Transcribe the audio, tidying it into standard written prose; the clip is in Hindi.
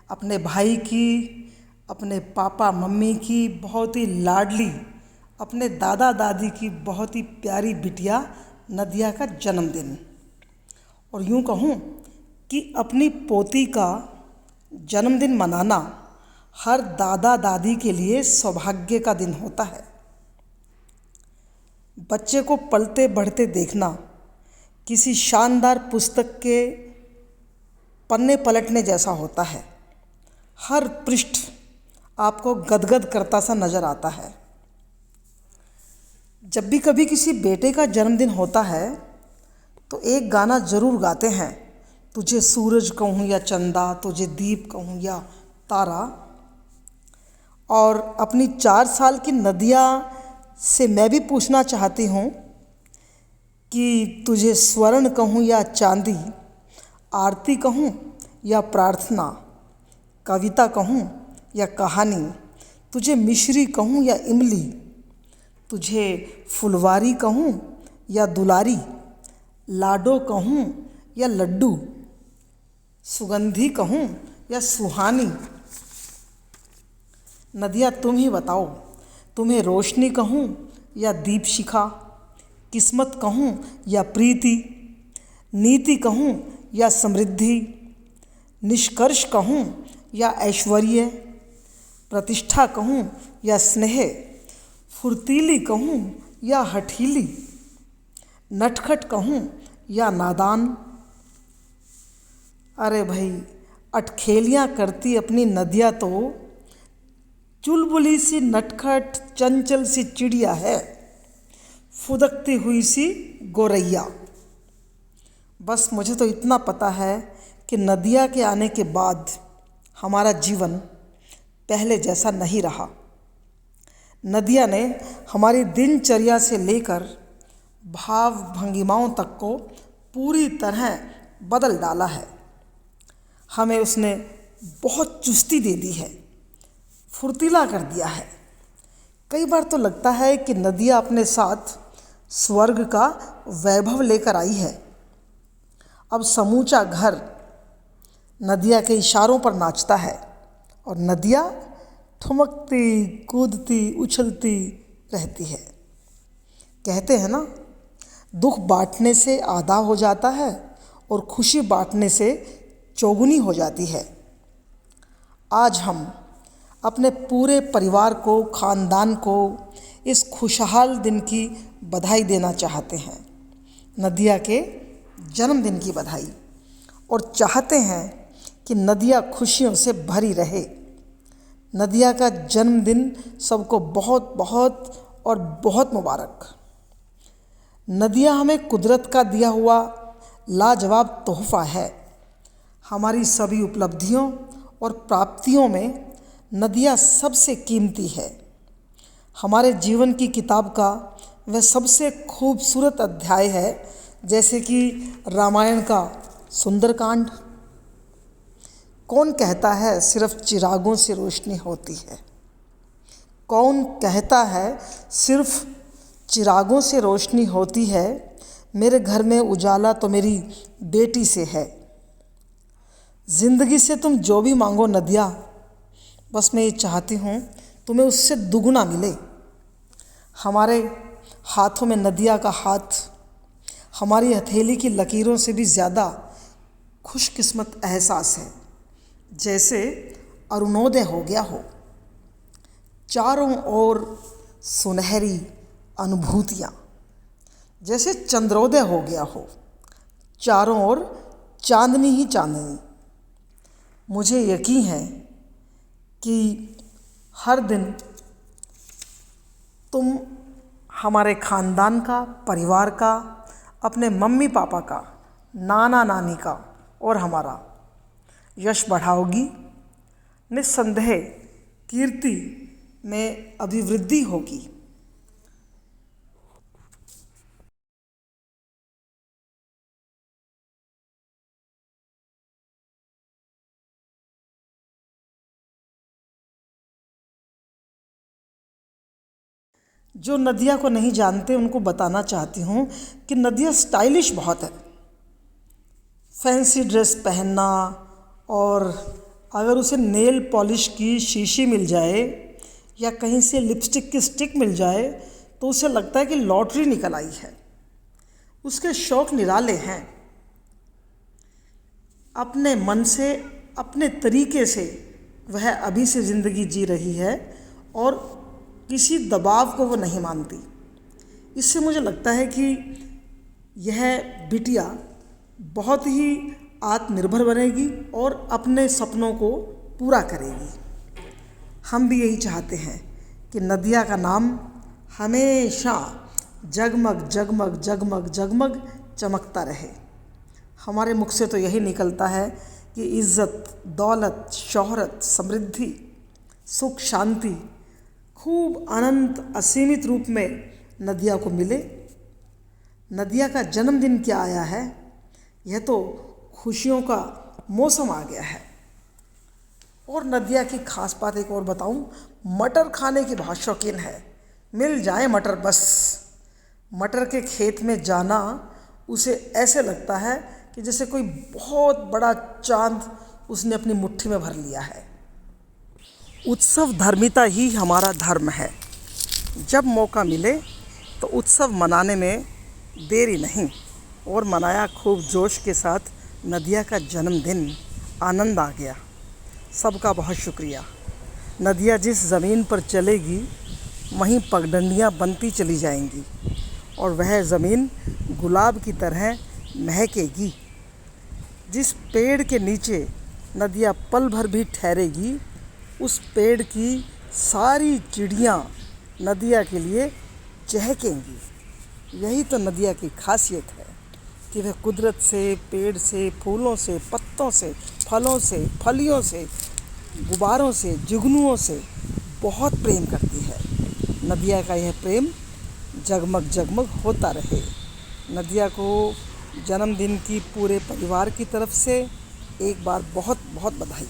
अपने भाई की, अपने पापा मम्मी की बहुत ही लाडली, अपने दादा दादी की बहुत ही प्यारी बिटिया नदिया का जन्मदिन। और यूँ कहूँ कि अपनी पोती का जन्मदिन मनाना हर दादा दादी के लिए सौभाग्य का दिन होता है। बच्चे को पलते बढ़ते देखना किसी शानदार पुस्तक के पन्ने पलटने जैसा होता है। हर पृष्ठ आपको गदगद करता सा नज़र आता है। जब भी कभी किसी बेटे का जन्मदिन होता है तो एक गाना ज़रूर गाते हैं, तुझे सूरज कहूँ या चंदा, तुझे दीप कहूँ या तारा। और अपनी 4 साल की नदिया से मैं भी पूछना चाहती हूँ कि तुझे स्वर्ण कहूँ या चांदी, आरती कहूँ या प्रार्थना, कविता कहूँ या कहानी, तुझे मिश्री कहूँ या इमली, तुझे फुलवारी कहूँ या दुलारी, लाडो कहूँ या लड्डू, सुगंधी कहूँ या सुहानी। नदिया तुम ही बताओ, तुम्हें रोशनी कहूँ या दीप शिखा, किस्मत कहूँ या प्रीति, नीति कहूँ या समृद्धि, निष्कर्ष कहूँ या ऐश्वर्य, प्रतिष्ठा कहूँ या स्नेह, फुर्तीली कहूँ या हठीली, नटखट कहूँ या नादान। अरे भाई, अटखेलियाँ करती अपनी नदिया तो चुलबुली सी नटखट चंचल सी चिड़िया है, फुदकती हुई सी गोरैया। बस मुझे तो इतना पता है कि नदिया के आने के बाद हमारा जीवन पहले जैसा नहीं रहा। नदिया ने हमारी दिनचर्या से लेकर भाव भंगिमाओं तक को पूरी तरह बदल डाला है। हमें उसने बहुत चुस्ती दे दी है, फुर्तीला कर दिया है। कई बार तो लगता है कि नदिया अपने साथ स्वर्ग का वैभव लेकर आई है। अब समूचा घर नदिया के इशारों पर नाचता है और नदिया ठुमकती कूदती उछलती रहती है। कहते हैं ना, दुख बांटने से आधा हो जाता है और खुशी बांटने से चौगुनी हो जाती है। आज हम अपने पूरे परिवार को, खानदान को इस खुशहाल दिन की बधाई देना चाहते हैं, नदिया के जन्मदिन की बधाई, और चाहते हैं कि नदिया खुशियों से भरी रहे। नदिया का जन्मदिन सबको बहुत बहुत और बहुत मुबारक। नदिया हमें कुदरत का दिया हुआ लाजवाब तोहफ़ा है। हमारी सभी उपलब्धियों और प्राप्तियों में नदिया सबसे कीमती है। हमारे जीवन की किताब का वह सबसे खूबसूरत अध्याय है, जैसे कि रामायण का सुंदरकांड। कौन कहता है सिर्फ चिरागों से रोशनी होती है? कौन कहता है सिर्फ चिरागों से रोशनी होती है? मेरे घर में उजाला तो मेरी बेटी से है। ज़िंदगी से तुम जो भी मांगो नदिया, बस मैं ये चाहती हूँ तुम्हें उससे दुगुना मिले। हमारे हाथों में नदिया का हाथ हमारी हथेली की लकीरों से भी ज़्यादा खुशकिस्मत एहसास है, जैसे अरुणोदय हो गया हो, चारों ओर सुनहरी अनुभूतियाँ, जैसे चंद्रोदय हो गया हो, चारों ओर चांदनी ही चांदनी। मुझे यकीन है कि हर दिन तुम हमारे ख़ानदान का, परिवार का, अपने मम्मी पापा का, नाना नानी का और हमारा यश बढ़ाओगी। निस्संदेह कीर्ति में अभिवृद्धि होगी। जो नदिया को नहीं जानते उनको बताना चाहती हूँ कि नदिया स्टाइलिश बहुत है। फैंसी ड्रेस पहनना और अगर उसे नेल पॉलिश की शीशी मिल जाए या कहीं से लिपस्टिक की स्टिक मिल जाए तो उसे लगता है कि लॉटरी निकल आई है। उसके शौक निराले हैं। अपने मन से, अपने तरीके से वह अभी से ज़िंदगी जी रही है और किसी दबाव को वो नहीं मानती। इससे मुझे लगता है कि यह बिटिया बहुत ही आत्मनिर्भर बनेगी और अपने सपनों को पूरा करेगी। हम भी यही चाहते हैं कि नदिया का नाम हमेशा जगमग जगमग जगमग जगमग चमकता रहे। हमारे मुख से तो यही निकलता है कि इज़्ज़त, दौलत, शोहरत, समृद्धि, सुख, शांति खूब अनंत असीमित रूप में नदिया को मिले। नदिया का जन्मदिन क्या आया है, यह तो खुशियों का मौसम आ गया है। और नदिया की खास बात एक और बताऊं, मटर खाने की बहुत शौकीन है। मिल जाए मटर बस। मटर के खेत में जाना उसे ऐसे लगता है कि जैसे कोई बहुत बड़ा चांद उसने अपनी मुट्ठी में भर लिया है। उत्सव धर्मिता ही हमारा धर्म है। जब मौका मिले तो उत्सव मनाने में देरी नहीं, और मनाया खूब जोश के साथ नदिया का जन्मदिन। आनंद आ गया। सबका बहुत शुक्रिया। नदिया जिस ज़मीन पर चलेगी वहीं पगडंडियाँ बनती चली जाएंगी और वह ज़मीन गुलाब की तरह महकेगी। जिस पेड़ के नीचे नदिया पल भर भी ठहरेगी उस पेड़ की सारी चिड़ियाँ नदिया के लिए चहकेंगी। यही तो नदिया की खासियत है कि वह कुदरत से, पेड़ से, फूलों से, पत्तों से, फलों से, फलियों से, गुब्बारों से, जुगनुओं से बहुत प्रेम करती है। नदिया का यह प्रेम जगमग जगमग होता रहे। नदिया को जन्मदिन की पूरे परिवार की तरफ से एक बार बहुत बहुत बधाई।